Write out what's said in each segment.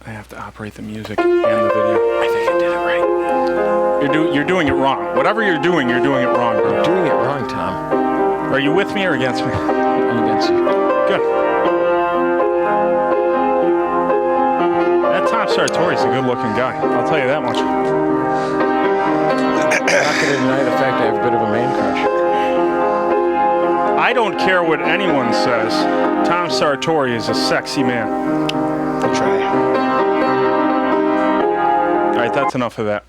I have to operate the music and the video. I think I did it right. You're doing it wrong. Whatever you're doing it wrong, bro. You're doing it wrong, Tom. Are you with me or against me? I'm against you. Good. That Tom Sartori's a good-looking guy. I'll tell you that much. I'm not going to deny the fact I have a bit of a man crush. I don't care what anyone says. Tom Sartori is a sexy man. I'll try. All right, that's enough of that.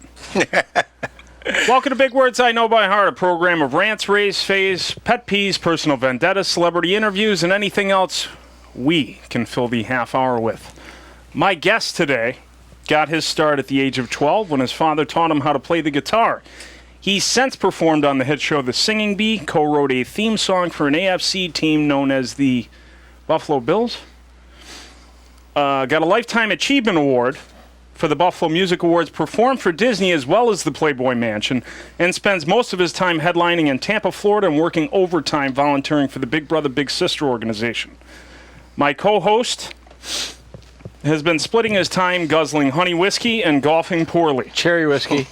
Welcome to Big Words I Know by Heart, a program of rants, raves, faves, pet peeves, personal vendettas, celebrity interviews, and anything else we can fill the half hour with. My guest today got his start at the age of 12 when his father taught him how to play the guitar. He's since performed on the hit show The Singing Bee, co-wrote a theme song for an AFC team known as the Buffalo Bills. Got a Lifetime Achievement Award for the Buffalo Music Awards, performed for Disney as well as the Playboy Mansion, and spends most of his time headlining in Tampa, Florida, and working overtime volunteering for the Big Brother Big Sister organization. My co-host has been splitting his time guzzling honey whiskey and golfing poorly. Cherry whiskey.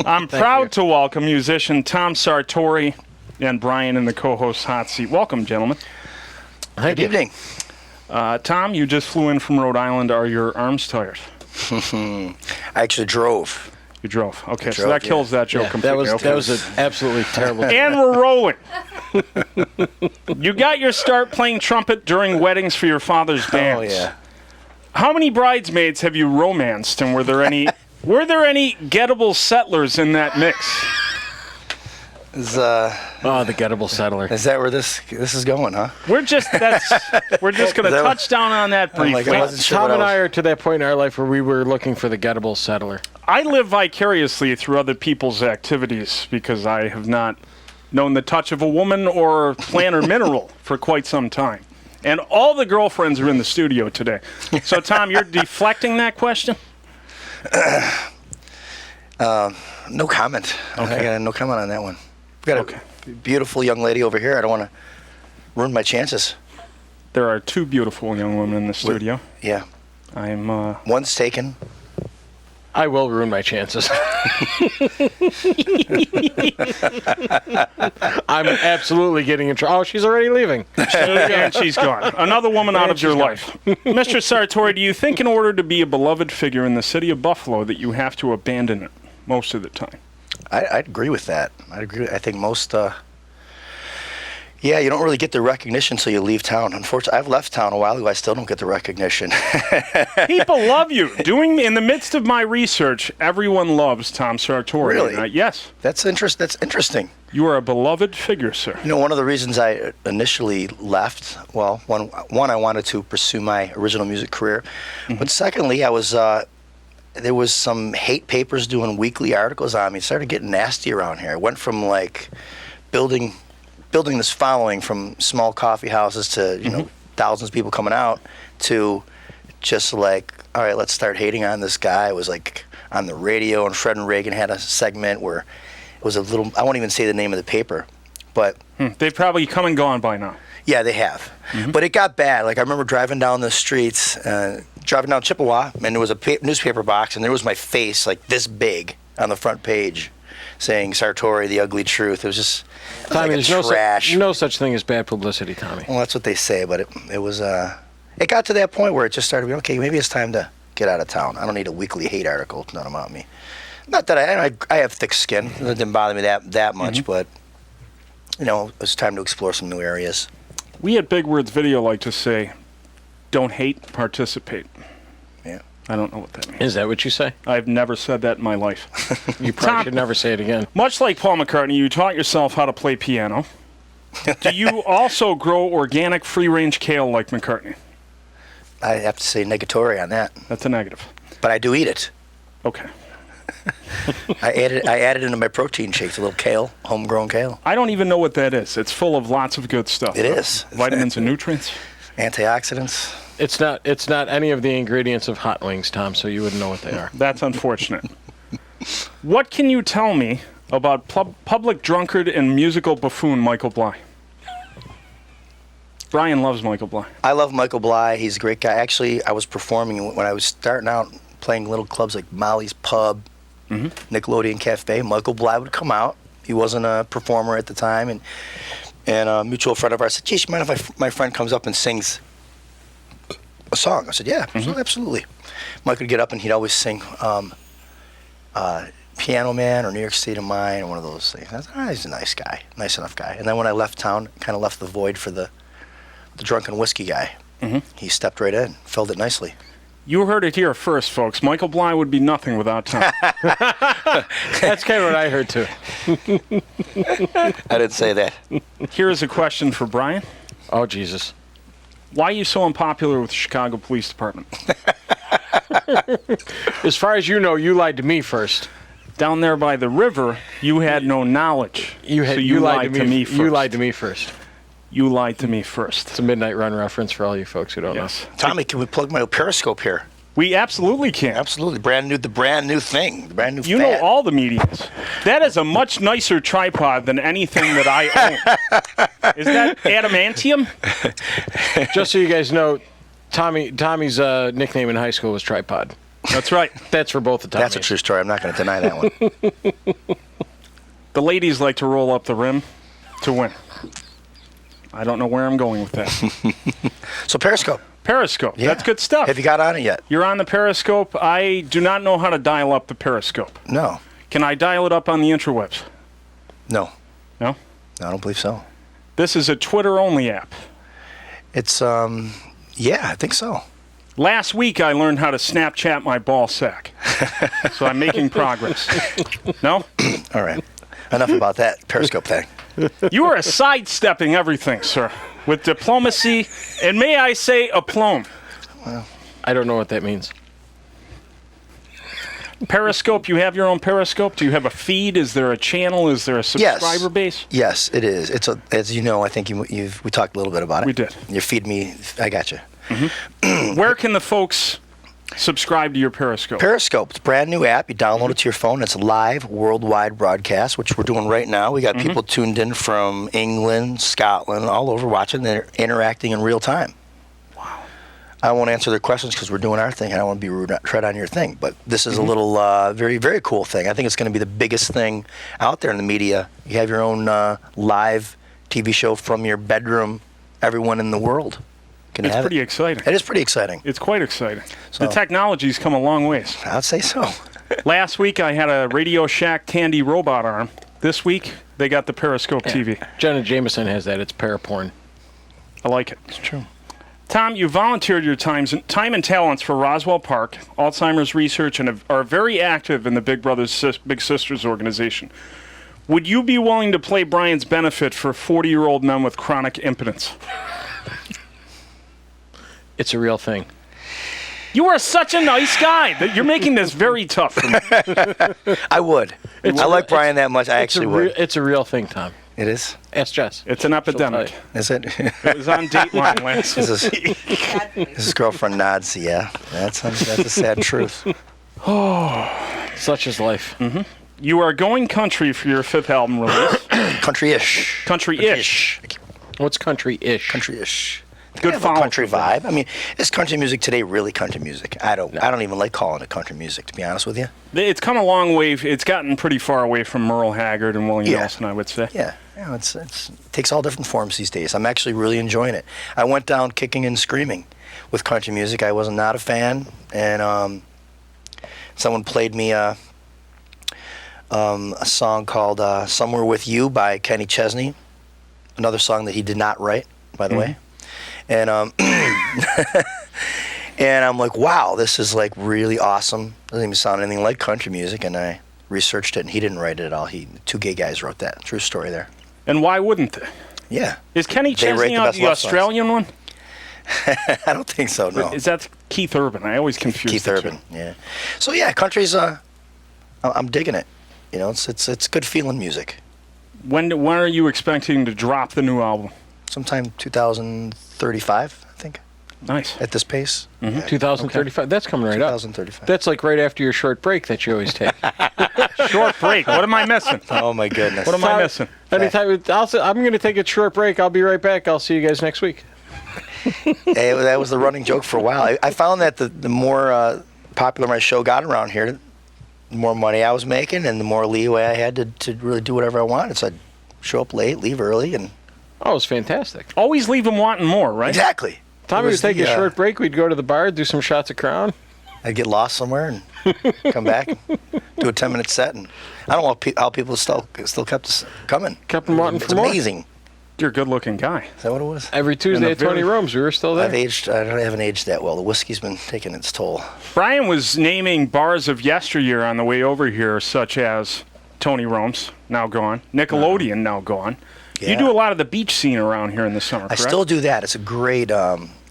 I'm proud to welcome musician Tom Sartori and Brian in the co-host hot seat. Welcome, gentlemen. Good evening. Tom, you just flew in from Rhode Island. Are your arms tired? I actually drove. You drove. Okay, so that kills that joke completely. That was an absolutely terrible joke. And we're rolling. You got your start playing trumpet during weddings for your father's bands. Oh, yeah. How many bridesmaids have you romanced, and were there any gettable settlers in that mix? The gettable settler. Is that where this is going, huh? We're just going to touch down on that briefly. Tom and I are to that point in our life where we were looking for the gettable settler. I live vicariously through other people's activities because I have not known the touch of a woman or plant or mineral for quite some time. And all the girlfriends are in the studio today. So, Tom, you're deflecting that question? No comment. Okay. I got no comment on that one. We've got a beautiful young lady over here. I don't want to ruin my chances. There are two beautiful young women in the studio. Yeah. I'm. One's taken. I will ruin my chances. I'm absolutely getting in trouble. Oh, she's already leaving. And she's gone. Another woman out of your life. Mr. Sartori, do you think in order to be a beloved figure in the city of Buffalo that you have to abandon it most of the time? I'd agree with that. I think most... you don't really get the recognition until you leave town. Unfortunately, I've left town a while ago. I still don't get the recognition. People love you. In the midst of my research, everyone loves Tom Sartori. Really? Yes. That's interesting. You are a beloved figure, sir. You know, one of the reasons I initially left, well, one I wanted to pursue my original music career, but secondly, I was there was some hate papers doing weekly articles on me. It started getting nasty around here. I went from like building this following from small coffee houses to thousands of people coming out to just like, all right, let's start hating on this guy. It was like on the radio, and Fred and Reagan had a segment where it was a little, I won't even say the name of the paper, but they've probably come and gone by now. Yeah, they have. But it got bad. Like I remember driving down the streets, driving down Chippewa, and there was a newspaper box, and there was my face like this big on the front page, saying Sartori, the ugly truth. It was just Tommy, like there's trash. no such thing as bad publicity, Tommy. Well, that's what they say, but it was it got to that point where it just started. Okay, maybe it's time to get out of town. I don't need a weekly hate article done about me. Not that I have thick skin. It didn't bother me that much, but it was time to explore some new areas. We at Big Words Video like to say, don't hate, participate. Yeah. I don't know what that means. Is that what you say? I've never said that in my life. You probably should never say it again. Much like Paul McCartney, you taught yourself how to play piano. Do you also grow organic free-range kale like McCartney? I have to say negatory on that. That's a negative. But I do eat it. Okay. I added into my protein shakes a little kale, homegrown kale. I don't even know what that is. It's full of lots of good stuff. It is. Vitamins and nutrients. Antioxidants. It's not any of the ingredients of hot wings, Tom, so you wouldn't know what they are. That's unfortunate. What can you tell me about public drunkard and musical buffoon Michael Bly? Brian loves Michael Bly. I love Michael Bly. He's a great guy. Actually, I was performing when I was starting out, playing little clubs like Molly's Pub, Nickelodeon Cafe. Michael Bly would come out. He wasn't a performer at the time, and a mutual friend of ours said, "Geez, you mind if my friend comes up and sings a song?" I said, "Yeah, absolutely." Mike would get up and he'd always sing Piano Man or New York State of Mind or one of those things. I thought, he's a nice guy, nice enough guy. And then when I left town, kind of left the void for the drunken whiskey guy. He stepped right in, filled it nicely. You heard it here first, folks. Michael Bly would be nothing without Tom. That's kind of what I heard, too. I didn't say that. Here's a question for Brian. Oh, Jesus. Why are you so unpopular with the Chicago Police Department? As far as you know, you lied to me first. Down there by the river, you had no knowledge. You lied to me first. You lied to me first. You lied to me first. It's a Midnight Run reference for all you folks who don't know. Tommy, can we plug my Periscope here? We absolutely can. Absolutely. The brand new thing. The brand new You know all the mediums. That is a much nicer tripod than anything that I own. Is that adamantium? Just so you guys know, Tommy's nickname in high school was Tripod. That's right. That's for both the Tommies. That's a true story. I'm not going to deny that one. The ladies like to roll up the rim to win. I don't know where I'm going with that. So Periscope. Periscope. Yeah. That's good stuff. Have you got on it yet? You're on the Periscope. I do not know how to dial up the Periscope. No. Can I dial it up on the interwebs? No. No? I don't believe so. This is a Twitter-only app. It's, yeah, I think so. Last week, I learned how to Snapchat my ball sack. So I'm making progress. No? All right. Enough about that Periscope thing. You are sidestepping everything, sir, with diplomacy, and may I say aplomb. Well, I don't know what that means. Periscope, you have your own Periscope? Do you have a feed? Is there a channel? Is there a subscriber base? Yes, it is. It's as you know, I think we talked a little bit about it. We did. You feed me, I got you. Where can the folks subscribe to your Periscope? Periscope, it's a brand new app. You download it to your phone. It's live worldwide broadcast, which we're doing right now. We got people tuned in from England, Scotland, all over watching. They're interacting in real time. Wow. I won't answer their questions because we're doing our thing. I don't want to be rude, tread on your thing. But this is a little very, very cool thing. I think it's going to be the biggest thing out there in the media. You have your own live TV show from your bedroom. Everyone in the world can have it. It's pretty exciting. It is pretty exciting. It's quite exciting. So, the technology's come a long ways. I'd say so. Last week, I had a Radio Shack Tandy robot arm. This week, they got the Periscope TV. Jenna Jameson has that. It's paraporn. I like it. It's true. Tom, you volunteered your time and talents for Roswell Park, Alzheimer's research, and are very active in the Big Brothers Big Sisters organization. Would you be willing to play Brian's benefit for 40-year-old men with chronic impotence? It's a real thing. You are such a nice guy. You're making this very tough for me. I would. I like Brian that much. I actually would. It's a real thing, Tom. It is? Ask Jess. It's an epidemic. Is it? It was on Dateline last week. His girlfriend nods. Yeah, that's a sad truth. Such is life. Mm-hmm. You are going country for your 5th album release. Country-ish. Country-ish. What's country-ish? Country-ish. Good follow. Country vibe. I mean, is country music today really country music? I don't even like calling it country music, to be honest with you. It's come a long way. It's gotten pretty far away from Merle Haggard and Willie Nelson, I would say. Yeah. It takes all different forms these days. I'm actually really enjoying it. I went down kicking and screaming with country music. I was not a fan, and someone played me a song called "Somewhere with You" by Kenny Chesney, another song that he did not write, by the way. And and I'm like, wow, this is like really awesome. Doesn't even sound anything like country music. And I researched it, and he didn't write it at all. Two gay guys wrote that. True story there. And why wouldn't they? Yeah. Is Kenny Chesney the Australian one? I don't think so, no. Is that Keith Urban? I always confuse Keith Urban, yeah. So yeah, country's I'm digging it. You know, it's good feeling music. When are you expecting to drop the new album? Sometime 2035, I think. Nice. At this pace. Mm-hmm. 2035. Okay. That's coming right 2035. up. That's like right after your short break that you always take. Short break. What am I missing? Oh my goodness. What am I missing? Anytime I'm going to take a short break. I'll be right back. I'll see you guys next week. That was the running joke for a while. I found that the more popular my show got around here, the more money I was making and the more leeway I had to really do whatever I wanted. So I'd show up late, leave early, and... Oh, it was fantastic. Always leave them wanting more, right? Exactly. Tommy would take a short break. We'd go to the bar, do some shots of Crown. I'd get lost somewhere and come back, and do a 10-minute set, and I don't know how people still kept us coming. Kept them wanting for more. It's amazing. You're a good-looking guy. Is that what it was? Every Tuesday at 20 Rooms, we were still there. I haven't aged that well. The whiskey's been taking its toll. Brian was naming bars of yesteryear on the way over here, such as Tony Rome's, now gone. Nickelodeon, now gone. Yeah. You do a lot of the beach scene around here in the summer, correct? I still do that. It's a great...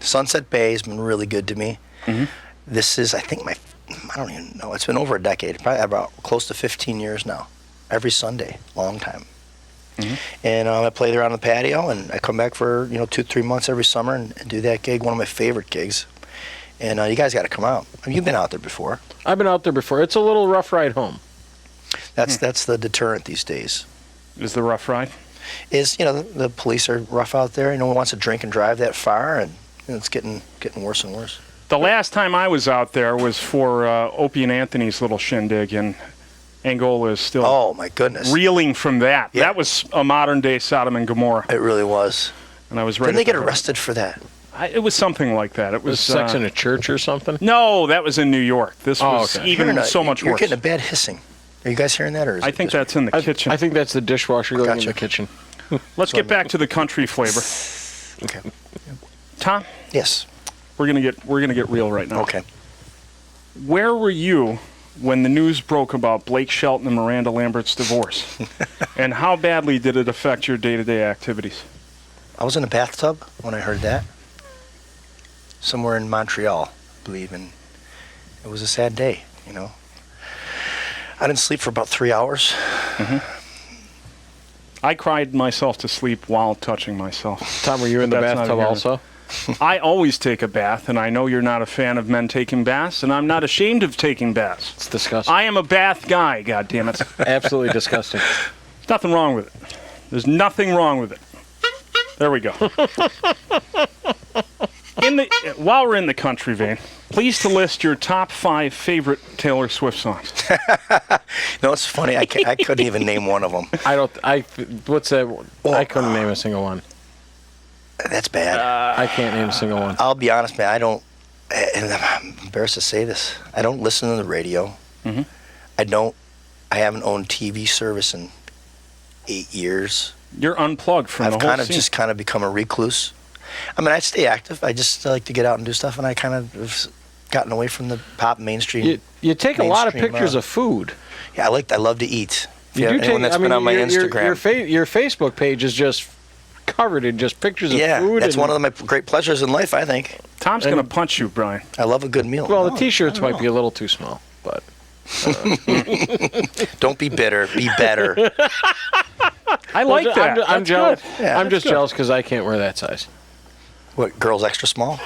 Sunset Bay has been really good to me. Mm-hmm. This is, I think, I don't even know. It's been over a decade, probably about close to 15 years now. Every Sunday, long time. Mm-hmm. And I play there on the patio, and I come back for 2-3 months every summer and do that gig. One of my favorite gigs. And you guys got to come out. I mean, you've been out there before. I've been out there before. It's a little rough ride home. That's the deterrent these days. Is the rough ride? Is the police are rough out there. No one wants to drink and drive that far, and it's getting worse and worse. The last time I was out there was for Opie and Anthony's little shindig, and Angola is still oh my goodness reeling from that. Yeah. That was a modern day Sodom and Gomorrah. It really was. And I was ready. Didn't they get arrested for that? It was something like that. It was sex in a church or something? No, that was in New York. This was even so much You're worse. getting a bad hissing. Are you guys hearing that? Or is I think that's in the kitchen. I think that's the dishwasher going in Gotcha. the kitchen. Let's get back to the country flavor. Okay. Tom, Yes. we're gonna get real right now. Okay. Where were you when the news broke about Blake Shelton and Miranda Lambert's divorce? And how badly did it affect your day-to-day activities? I was in a bathtub when I heard that. Somewhere in Montreal, I believe, and it was a sad day. I didn't sleep for about 3 hours. Mm-hmm. I cried myself to sleep while touching myself. Tom, were you in the That's not bathtub a also? I always take a bath, and I know you're not a fan of men taking baths, and I'm not ashamed of taking baths. It's disgusting. I am a bath guy, goddammit. Absolutely disgusting. There's nothing wrong with it. There's nothing wrong with it. There we go. While we're in the country vein, please to list your top 5 favorite Taylor Swift songs. No, it's funny. I couldn't even name one of them. What's that? Well, I couldn't name a single one. That's bad. I can't name a single one. I'll be honest, man. I don't. And I'm embarrassed to say this. I don't listen to the radio. Mm-hmm. I haven't owned TV service in 8 years. You're unplugged from the whole I've scene. just kind of become a recluse. I mean, I stay active. I just like to get out and do stuff, and I kind of have gotten away from the pop mainstream. You take a lot of mainstream, pictures of food. Yeah, I love to eat. Anyone that's been on my Instagram. Your Facebook page is just covered in just pictures of food. That's one of my great pleasures in life, I think. Tom's going to punch you, Brian. I love a good meal. Well, the T-shirts might be a little too small, but... Don't be bitter. Be better. I like that. I'm jealous. Yeah, I'm just jealous because I can't wear that size. What, girls extra small?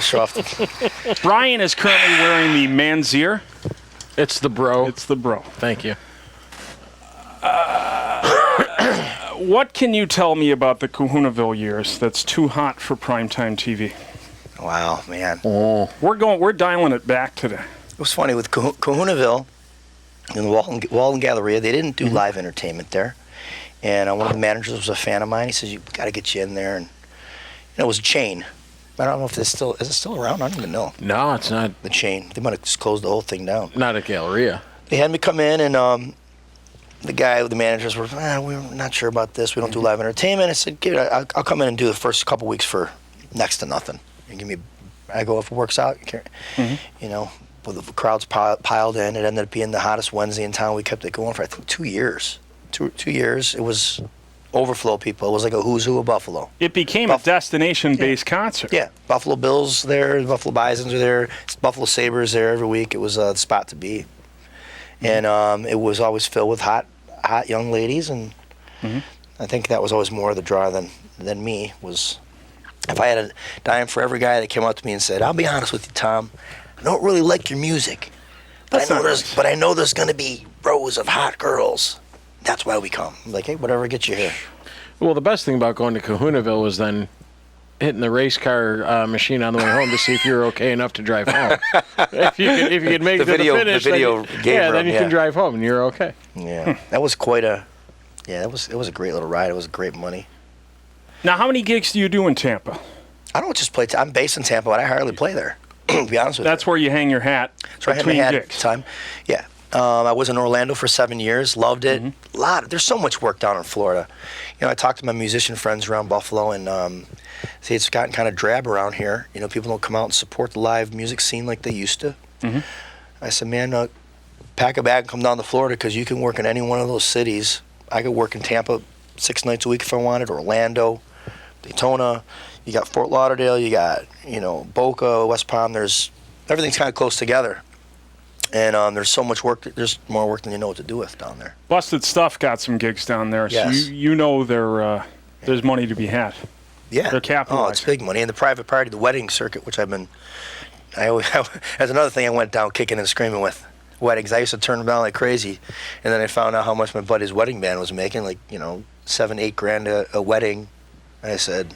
Show off Brian is currently wearing the Manzier. It's the bro. It's the bro. Thank you. What can you tell me about the Kahunaville years that's too hot for primetime TV? Wow, man. Oh. We're dialing it back today. It was funny with Kahunaville in the Walton Galleria. They didn't do live entertainment there, and one of the managers was a fan of mine. He says, "You got to get you in there," and it was a chain. I don't know if is it still around. I don't even know. No, it's not. The chain. They might have just closed the whole thing down. Not a Galleria. They had me come in, and the managers were, we're not sure about this. We don't do live entertainment. I said, I'll come in and do the first couple weeks for next to nothing. And I go, if it works out, but the crowds piled in. It ended up being the hottest Wednesday in town. We kept it going for, I think, 2 years. 2 years. It was overflow people. It was like a who's who of Buffalo. It became a destination-based concert. Yeah. Buffalo Bills there. Buffalo Bisons are there. Buffalo Sabres there every week. It was a spot to be. And it was always filled with hot young ladies. And I think that was always more of the draw than me. Was if I had a dime for every guy that came up to me and said, "I'll be honest with you, Tom, I don't really like your music, but I know there's going to be rows of hot girls. That's why we come." I'm like, hey, whatever gets you here. Well, the best thing about going to Kahunaville was then hitting the race car machine on the way home to see if you're okay enough to drive home. if you could make The it to video- the finish, the video then you, game yeah, room, then you yeah. can drive home and you're okay. Yeah, that was quite a. Yeah, it was a great little ride. It was great money. Now, how many gigs do you do in Tampa? I don't just play. I'm based in Tampa, but I hardly play there. To be honest with That's where you hang your hat you. So I had my between hat at the gigs. time. Yeah. I was in Orlando for 7 years. Loved it. There's so much work down in Florida. You know, I talked to my musician friends around Buffalo, and see, it's gotten kind of drab around here. You know, people don't come out and support the live music scene like they used to. I said, man, pack a bag and come down to Florida because you can work in any one of those cities. I could work in Tampa 6 nights a week if I wanted, Orlando, Daytona. You got Fort Lauderdale. You got, Boca, West Palm. Everything's kind of close together. And there's so much work. There's more work than you know what to do with down there. Busted Stuff got some gigs down there, Yes. so there's money to be had. Yeah. They're capitalizing. Oh, it's big money. And the private party, the wedding circuit, which that's another thing I went down kicking and screaming with. Weddings. I used to turn them down like crazy. And then I found out how much my buddy's wedding band was making, like, $7-8 grand a wedding. And I said,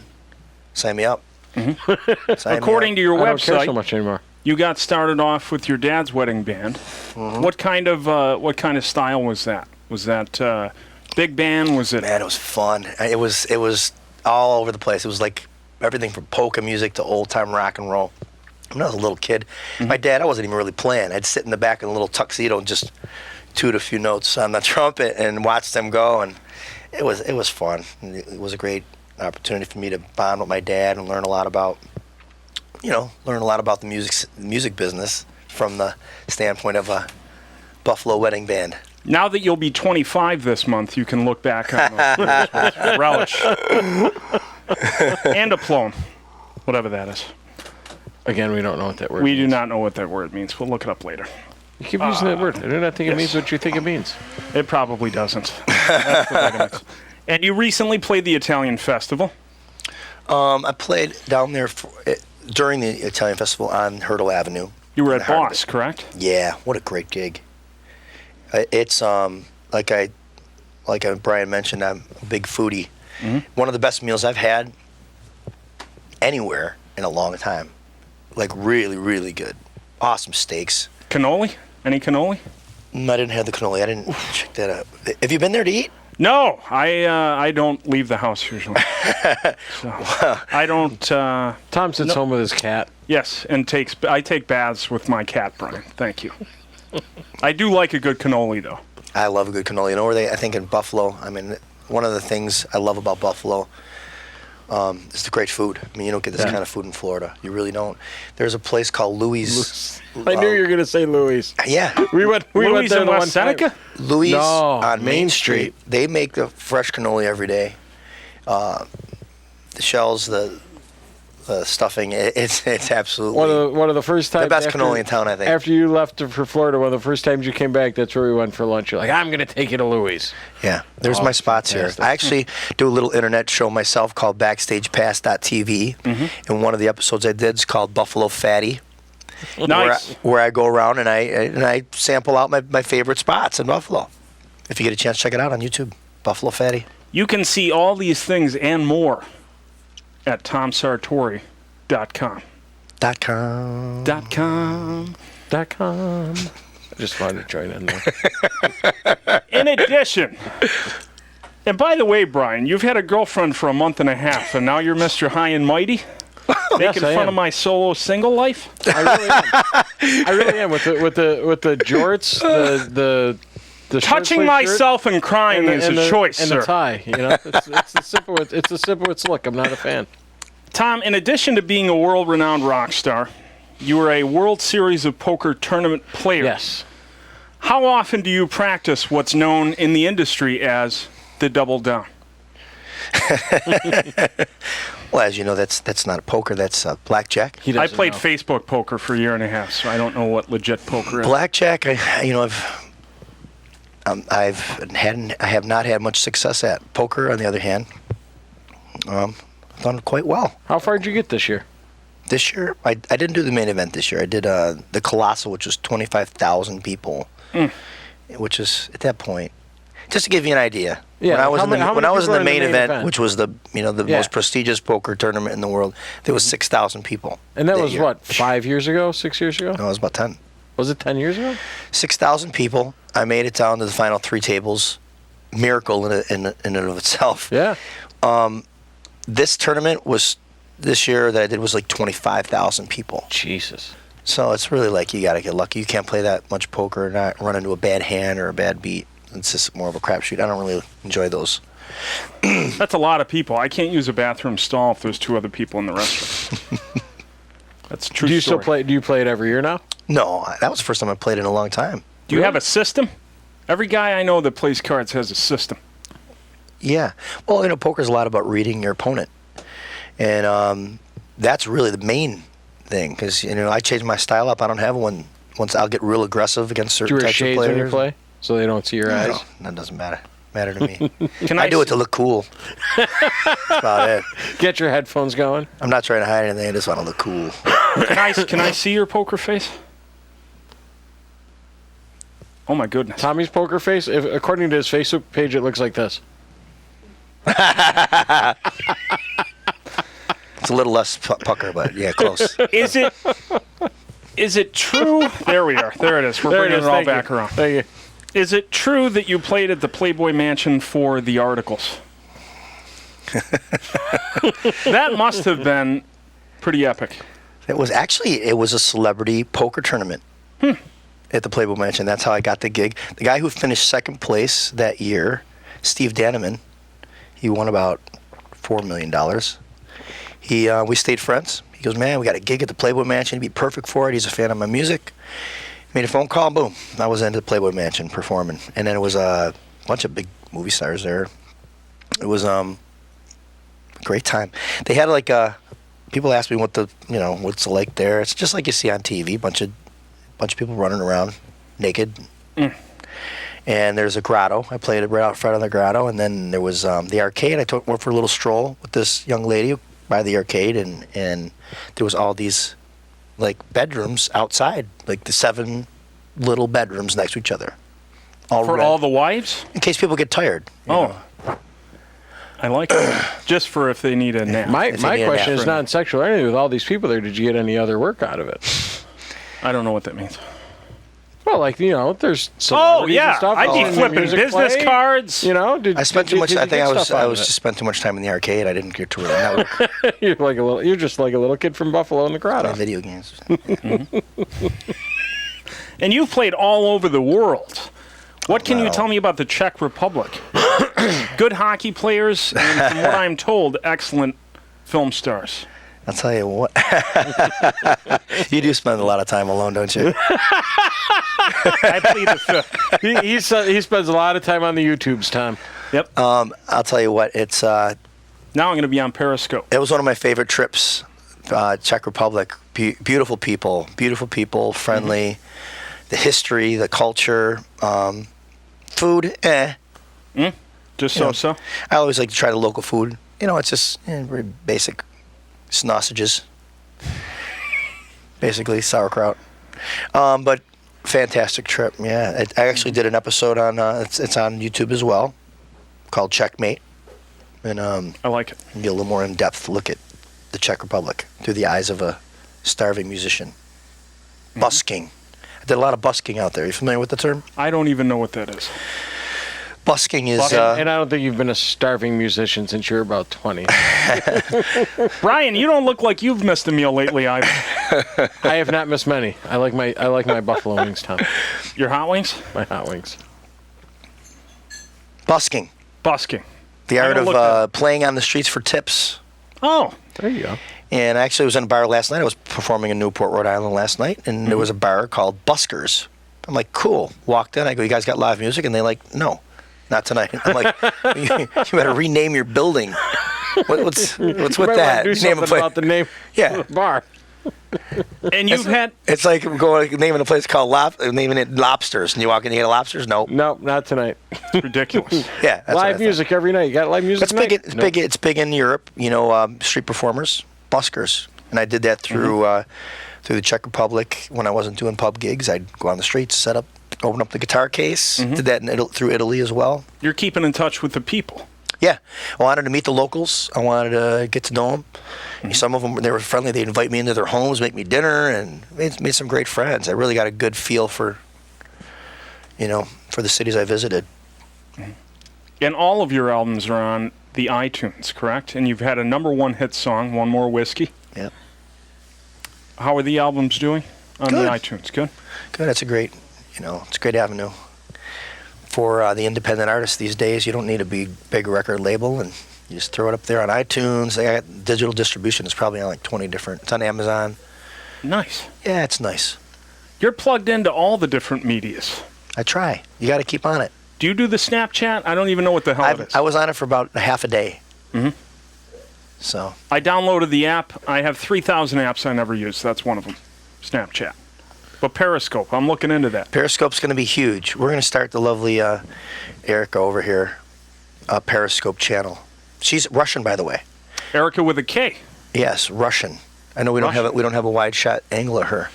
sign me up. Sign me According up. to your I don't care so website, much anymore. you got started off with your dad's wedding band. What kind of style was that? Was that big band? Was it? Man, it was fun. It was all over the place. It was like everything from polka music to old time rock and roll. When I was a little kid, my dad, I wasn't even really playing. I'd sit in the back in a little tuxedo and just toot a few notes on the trumpet and watch them go, and it was fun. It was a great opportunity for me to bond with my dad and learn a lot about the music business from the standpoint of a Buffalo wedding band. Now that you'll be 25 this month, you can look back on those years with relish and aplomb, whatever that is. Again, we don't know what that word We means. do not know what that word means. We'll look it up later. You keep using that word. I do not think it means what you think it means. It probably doesn't. That's the vitamins. And you recently played the Italian Festival. I played down there during the Italian Festival on Hurdle Avenue. You were in at the heart of Boss, it. correct? Yeah, what a great gig. It's like Brian mentioned, I'm a big foodie. One of the best meals I've had anywhere in a long time. Like really, really good. Awesome steaks. Cannoli? Any cannoli? I didn't have the cannoli. I didn't check that out. Have you been there to eat? No, I don't leave the house usually. So, I don't. Tom sits home with his cat. Yes, and I take baths with my cat, Brian. Thank you. I do like a good cannoli, though. I love a good cannoli. You know where I think in Buffalo, I mean, one of the things I love about Buffalo is the great food. I mean, you don't get this kind of food in Florida. You really don't. There's a place called Louis. I knew you were going to say Louis. Yeah. We went Louis there in the one West Seneca? time. Louis No, on Main Main Street. They make the fresh cannoli every day. The shells, the stuffing, it's absolutely One of the first times. the best cannoli in town, I think. After you left for Florida, one of the first times you came back, that's where we went for lunch. You're like, I'm going to take you to Louis. Yeah, there's my spots fantastic. here. I actually do a little internet show myself called BackstagePass.tv, and one of the episodes I did is called Buffalo Fatty, Nice. where I go around and I sample out my favorite spots in Buffalo. If you get a chance, check it out on YouTube, Buffalo Fatty. You can see all these things and more at TomSartori.com. .com. .com. I just wanted to join in there. In addition, and by the way, Brian, you've had a girlfriend for a month and a half, and now you're Mr. High and Mighty? Making I fun am. of my solo single life? I really am. I really am with the jorts, the short Touching sleeve shirt, myself and crying is a choice, and sir. the tie. You know, it's the Sipowicz look. I'm not a fan. Tom, in addition to being a world-renowned rock star, you were a World Series of Poker tournament player. Yes. How often do you practice what's known in the industry as the double down? Well, as you know, that's not poker. That's blackjack. He I doesn't played know. Facebook poker for a year and a half, so I don't know what legit poker is. Blackjack, I have not had much success at. Poker, on the other hand, I've done quite well. How far did you get this year? This year, I didn't do the main event this year. I did the Colossal, which was 25,000 people, which is, at that point, just to give you an idea, Yeah. When I was how when many I was in people the are main event, which was the the Yeah. most prestigious poker tournament in the world, there was 6,000 people. And that was year. what, 5 years ago, 6 years ago? No, it was about 10. Was it 10 years ago? 6,000 people. I made it down to the final 3 tables. Miracle in and of itself. Yeah. This tournament was this year that I did was like 25,000 people. Jesus. So it's really like you got to get lucky. You can't play that much poker and not run into a bad hand or a bad beat. It's just more of a crapshoot. I don't really enjoy those. That's a lot of people. I can't use a bathroom stall if there's 2 other people in the restaurant. That's a true. Do you story. still play? Do you play it every year now? No, that was the first time I played in a long time. Do you have a system? Every guy I know that plays cards has a system. Yeah. Well, poker's a lot about reading your opponent. And that's really the main thing because, I change my style up. I don't have one. Once I'll get real aggressive against certain Do you wear types of shades players. when you play so they don't see your eyes? No, that doesn't matter to me. Can I do it to look cool. That's about it. Get your headphones going. I'm not trying to hide anything. I just want to look cool. Can I see your poker face? Oh my goodness. Tommy's poker face, according to his Facebook page, it looks like this. It's a little less pucker, but yeah, close. Is it true? There we are. There it is. We're bringing it all Thank back you. around. Thank you. Is it true that you played at the Playboy Mansion for the articles? That must have been pretty epic. It was a celebrity poker tournament at the Playboy Mansion. That's how I got the gig. The guy who finished second place that year, Steve Daneman, he won about $4 million. We stayed friends. He goes, man, we got a gig at the Playboy Mansion. He'd be perfect for it. He's a fan of my music. Made a phone call, boom. I was into the Playboy Mansion performing. And then it was a bunch of big movie stars there. It was a great time. They had people ask me what's it like there. It's just like you see on TV, bunch of people running around naked. And there's a grotto. I played it right out front of the grotto. And then there was the arcade. I went for a little stroll with this young lady by the arcade, and there was all these bedrooms outside, like the 7 little bedrooms next to each other. For all the wives? In case people get tired. I like it. Just for if they need a nap. My question is not sexual or anything. With all these people there, did you get any other work out of it? I don't know what that means. Well, there's celebrities and stuff. I'd be flipping business cards. I spent too much. I think I was just spent too much time in the arcade. I didn't get to really network. You're just like a little kid from Buffalo in the grotto. Play video games. And you've played all over the world. What can you tell me about the Czech Republic? Good hockey players, and from what I'm told, excellent film stars. I'll tell you what. You do spend a lot of time alone, don't you? I plead the fifth. He spends a lot of time on the YouTubes, Tom. Yep. I'll tell you what. It's now I'm going to be on Periscope. It was one of my favorite trips. Czech Republic. Beautiful people, friendly. Mm-hmm. The history, the culture, food. Just so. I always like to try the local food. It's just very basic. Sausages, basically sauerkraut, but fantastic trip. Yeah, I actually did an episode on it's on YouTube as well, called Checkmate, and I like it. Get a little more in-depth look at the Czech Republic through the eyes of a starving musician. Busking. I did a lot of busking out there. Are you familiar with the term? I don't even know what that is. Busking is... and I don't think you've been a starving musician since you're about 20. Brian, you don't look like you've missed a meal lately either. I have not missed many. I like my buffalo wings, Tom. Your hot wings? My hot wings. Busking. The art of playing on the streets for tips. Oh. There you go. And actually, I was in a bar last night. I was performing in Newport, Rhode Island last night, and there was a bar called Buskers. I'm like, cool. Walked in. I go, you guys got live music? And they're like, no. Not tonight. I'm like, you better rename your building. What's with that? Do something about the name of the bar. And you've had... It's like naming a place called naming it Lobsters, and you walk in and you get lobsters? Nope. Nope, not tonight. It's ridiculous. Yeah. That's live music every night. You got live music tonight? It's big in Europe, street performers, buskers. And I did that through the Czech Republic when I wasn't doing pub gigs. I'd go on the streets, set up Opened up the guitar case. Did that through Italy as well. You're keeping in touch with the people. Yeah, I wanted to meet the locals. I wanted to get to know them. Some of them, they were friendly. They'd invite me into their homes, make me dinner, and made some great friends. I really got a good feel for, for the cities I visited. And all of your albums are on the iTunes, correct? And you've had a #1 hit song, One More Whiskey. Yep. How are the albums doing on Good. the iTunes? Good? Good. It's a great, it's a great avenue for the independent artists these days. You don't need a big record label, and you just throw it up there on iTunes. They got digital distribution. It's probably on like 20 different. It's on Amazon. Nice. Yeah, it's nice. You're plugged into all the different medias. I try. You got to keep on it. Do you do the Snapchat? I don't even know what the hell it is. I was on it for about a half a day. So I downloaded the app. I have 3,000 apps I never use. That's one of them, Snapchat. But Periscope, I'm looking into that. Periscope's going to be huge. We're going to start the lovely Erica over here, Periscope channel. She's Russian, by the way. Erica with a K. Yes, Russian. I know we don't have a wide shot angle of her.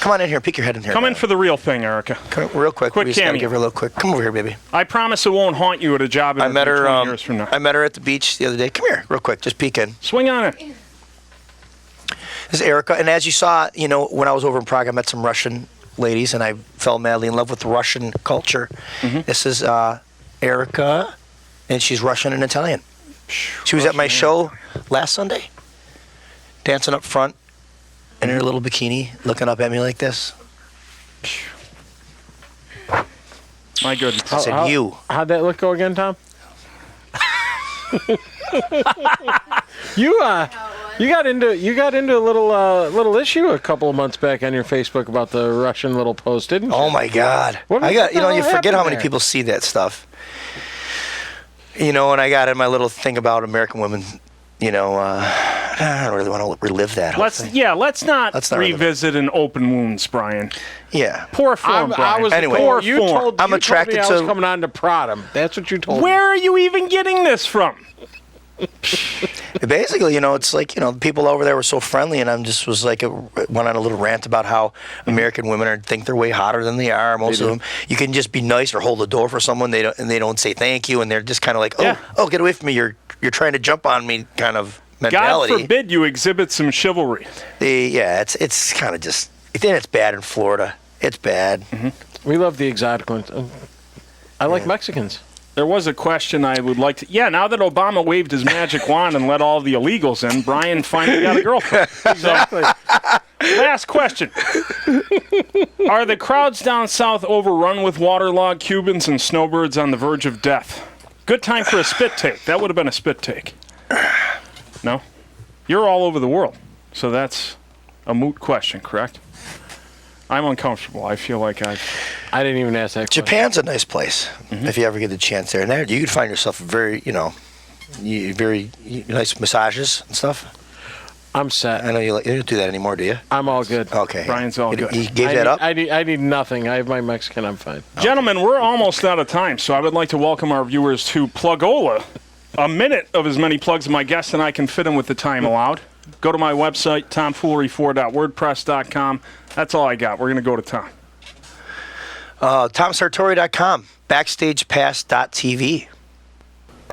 Come on in here, peek your head in here. Come in for the real thing, Erica. Come real quick. Quick we just gotta cameo. give her a little quick. Come over here, baby. I promise it won't haunt you at a job I met her. 20 years from now. I met her at the beach the other day. Come here, real quick. Just peek in. Swing on it. This is Erica, and as you saw, when I was over in Prague, I met some Russian ladies, and I fell madly in love with Russian culture. This is Erica, and she's Russian and Italian. She was at my show last Sunday, dancing up front in her little bikini, looking up at me like this. My goodness. I said, "You." How'd that look go again, Tom? You got into a little issue a couple of months back on your Facebook about the Russian little post, didn't you? Oh my God! What I got the hell you forget happened how many there? people see that stuff. And I got in my little thing about American women. I don't really want to relive that. Whole thing. Let's not relive revisit an open wounds, Brian. Yeah. Poor form, Brian. Anyway, poor you form. told I'm you attracted told me I was to- coming on to prod him. That's what you told me. Where are you even getting this from? Basically, it's like, people over there were so friendly, and went on a little rant about how American women think they're way hotter than they are. Most of them, you can just be nice or hold the door for someone, they don't say thank you, and they're just kind of like, oh, get away from me, you're trying to jump on me, kind of mentality. God forbid you exhibit some chivalry. It's kind of just, then it's bad in Florida. It's bad. We love the exotic ones. I like Mexicans. There was a question I would like to... Yeah, now that Obama waved his magic wand and let all the illegals in, Brian finally got a girlfriend. Exactly. Last question. Are the crowds down south overrun with waterlogged Cubans and snowbirds on the verge of death? Good time for a spit take. That would have been a spit take. No? You're all over the world, so that's a moot question, correct? I'm uncomfortable. I feel like I didn't even ask that question. Japan's a nice place if you ever get the chance there. And there you could find yourself very nice massages and stuff. I'm set. I know you don't do that anymore, do you? I'm all good. Okay. Brian's all good. You gave that up? I need nothing. I have my Mexican. I'm fine. Gentlemen, we're almost out of time, so I would like to welcome our viewers to Plugola. A minute of as many plugs as my guest and I can fit in with the time allowed. Go to my website, tomfoolery4.wordpress.com. That's all I got. We're going to go to Tom. TomSartori.com, BackstagePass.tv,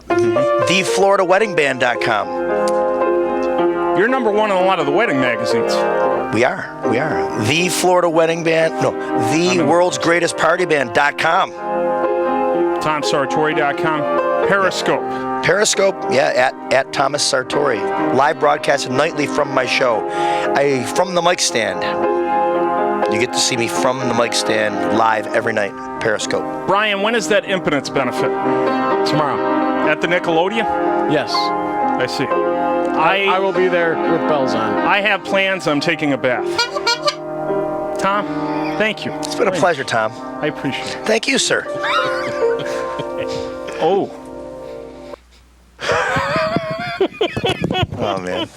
TheFloridaWeddingBand.com. You're #1 in a lot of the wedding magazines. We are. The Florida Wedding Band. No, the World's Greatest Party Band.com. TomSartori.com. Periscope. At Thomas Sartori. Live broadcasted nightly from my show. From the mic stand. You get to see me from the mic stand live every night. Periscope. Brian, when is that impotence benefit? Tomorrow. At the Nickelodeon? Yes. I see. I will be there with bells on. I have plans. I'm taking a bath. Tom, thank you. It's been a pleasure, Tom. I appreciate it. Thank you, sir. Oh. Oh, man.